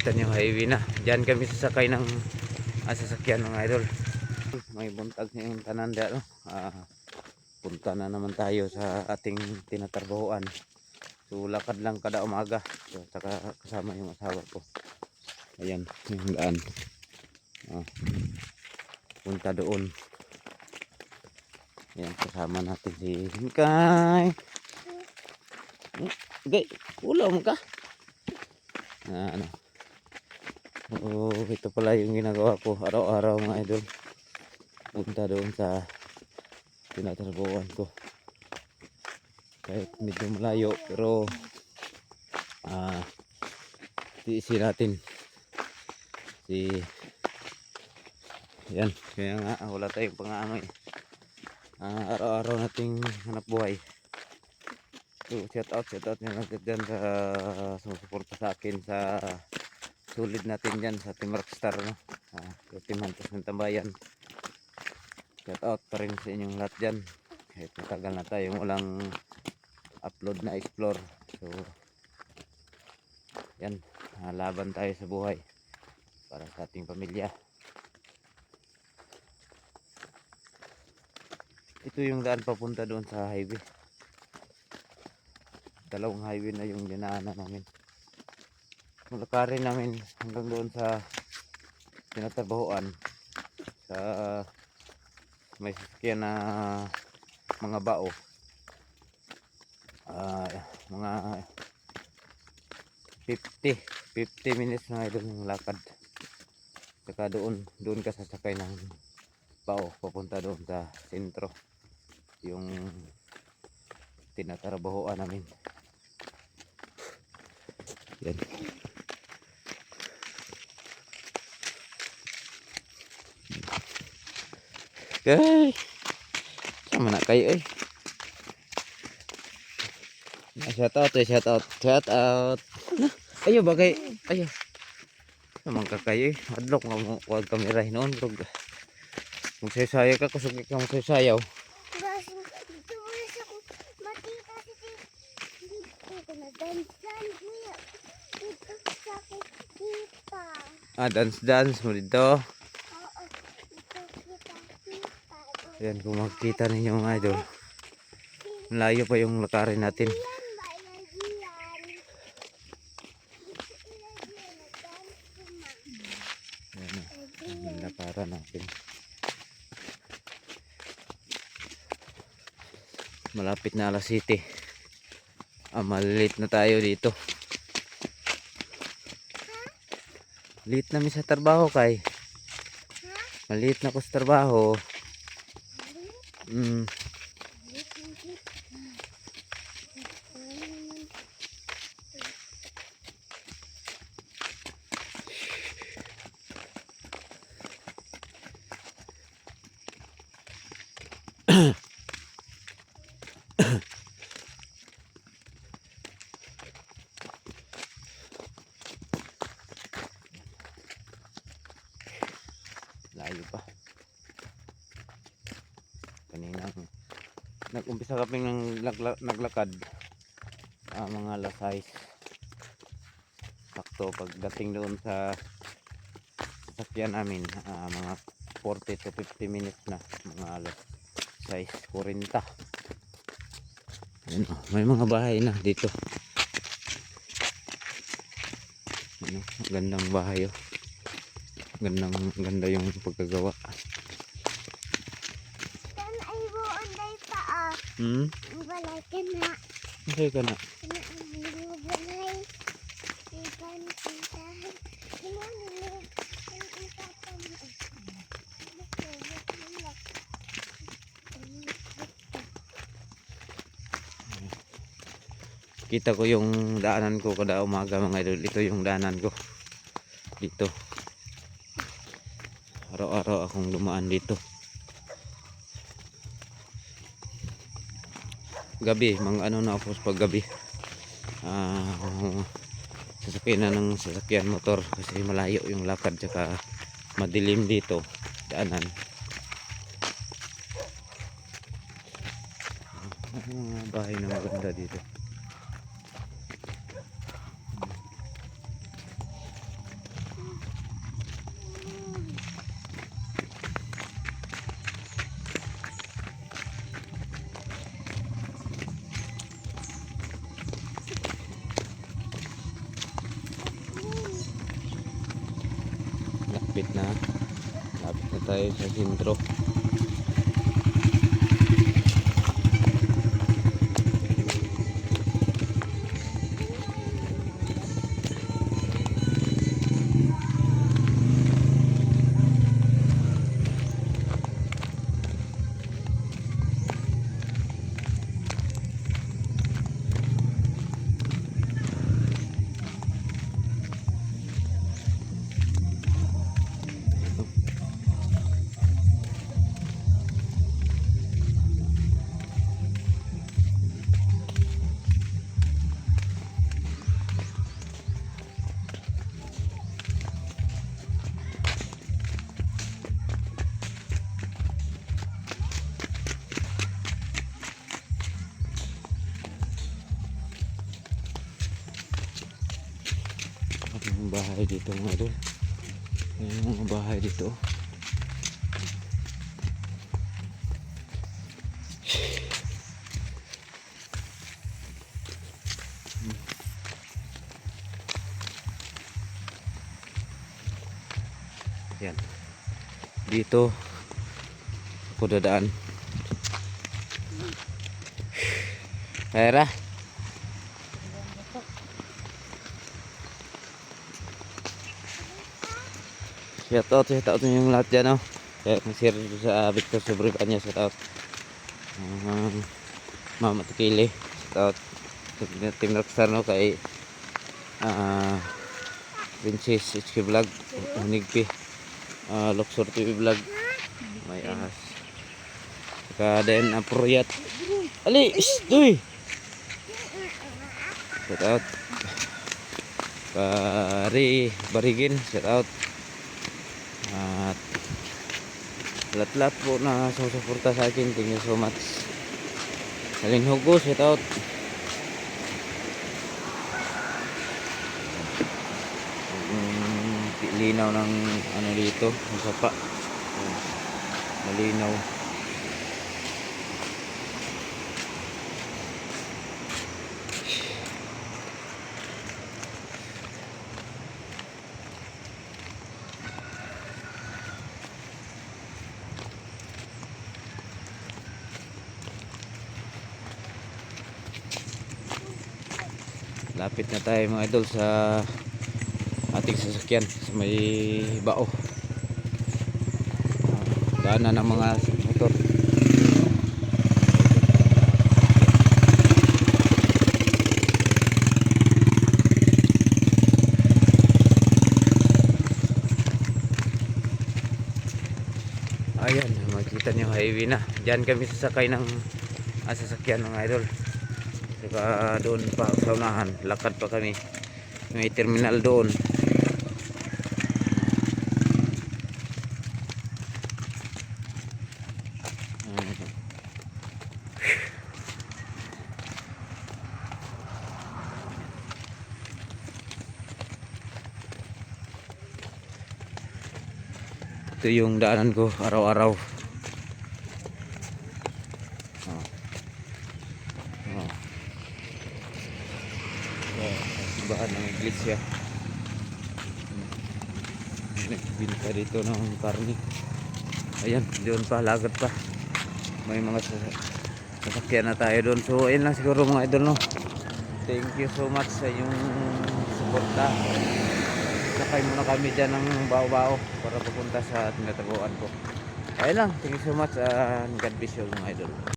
makikita niyo highway na. Diyan kami sasakay ng sasakyan mga idol. May buntag ngayong tananda, no? Punta na naman tayo sa ating tinatrabahuan. So lakad lang kada umaga. So, saka kasama yung asawa ko. Ayan yung daan. Punta doon. Ayan, kasama natin si Himkay. Okay, ulam ka. Ano. Oh, ito pala yung ginagawa ko araw-araw mga idol. Punta doon sa tinatrabahuan ko. Kahit medyo malayo pero tiisin natin. Yan, kaya nga wala tayong pang-ano eh. Araw-araw nating hanap buhay. So, shout out nyo natin dyan sa sumusuporta sa akin sa sulit natin dyan sa Team Rockstar, no? Sa Team Hunters ng Tambayan. Shout out pa rin sa inyong lahat dyan. Kahit matagal na tayong walang upload na explore. So, yan, laban tayo sa buhay para sa ating pamilya. Ito yung daan papunta doon sa highway. Dalawang highway na yung dinaanan namin. Malakarin namin hanggang doon sa tinatrabahuan sa may sasakyan na mga bao. Mga 50 minutes na idol ng lakad. Saka doon ka sasakay ng bao papunta doon sa sentro. Yung tinatrabahuan namin. Yan. Okay. Sama na kayo eh. Shout out. Ayo bagay. Ayo. Naman ka kayo eh. Adlok nga mo kuwag kamera noon. Magsaysaya ka kusog ka magsayaw. Dance mo dito. Ayan, kung makikita ninyo mga idol, malayo pa yung lakarin natin. Ayan, yung lakaran natin. Malapit na alas 7. Malilate na tayo dito. Late na mi sa trabaho kay. Maliit na ko sa trabaho. Layo pa. Kanina nag-umpisa kami ng naglakad mga alas 6. Sakto pagdating doon sa sasakyan namin mga 40 to 50 minutes na, mga alas 6:40. May mga bahay na dito. Gandang bahay oh. Ganda yung pagkagawa. Okay ka na. Kita ko yung daanan ko kada umaga mga idol. Ito yung daanan ko dito. Araw-araw akong dumaan dito. Gabi, mga ano na ako pag gabi. Sasakyan na ng sasakyan motor kasi malayo yung lakad, tsaka madilim dito daanan. Mga bahay na maganda dito. tayo sa sentro. Yung bahay dito mga idol. Yung mga bahay dito. Yan. Dito ako dadaan. Pera. Shout out yung lahat dyan, oh. Kaya kung share dito sa Victor Sobrevanya, shout out. Mama Tikili, shout out. Team Rockstar, no, kay Princess HK Vlog, Hunigpi, Luxor TV Vlog, may ahas. Saka din ang Puruyat. Ali, doy. Shout out. Kari Barigin, shout out. At lahat-lahat po na sumusuporta sa akin, thank you so much. Salin Hugo, shout out. Linaw ng ano dito, ang sapa. Malinaw. Lapit na tayo mga idol sa ating sasakyan sa may bao. Daanan ng mga motor. Ayan, makikita niyo highway na. Diyan kami sasakay ng sasakyan mga idol. Saka doon pa sa unahan, lakad pa kami. May terminal doon. Ito yung daanan ko araw-araw. Bahan ng iglesia. Nagbinta dito ng karne. Ayan, doon pa, lagat pa. May mga sasakyan na tayo doon. So, ayun lang siguro mga idol, no. Thank you so much sa inyong suporta. Sakay muna kami dyan ng bao-bao para pupunta sa tinataguan ko. Ayun lang, thank you so much and God bless you mga idol.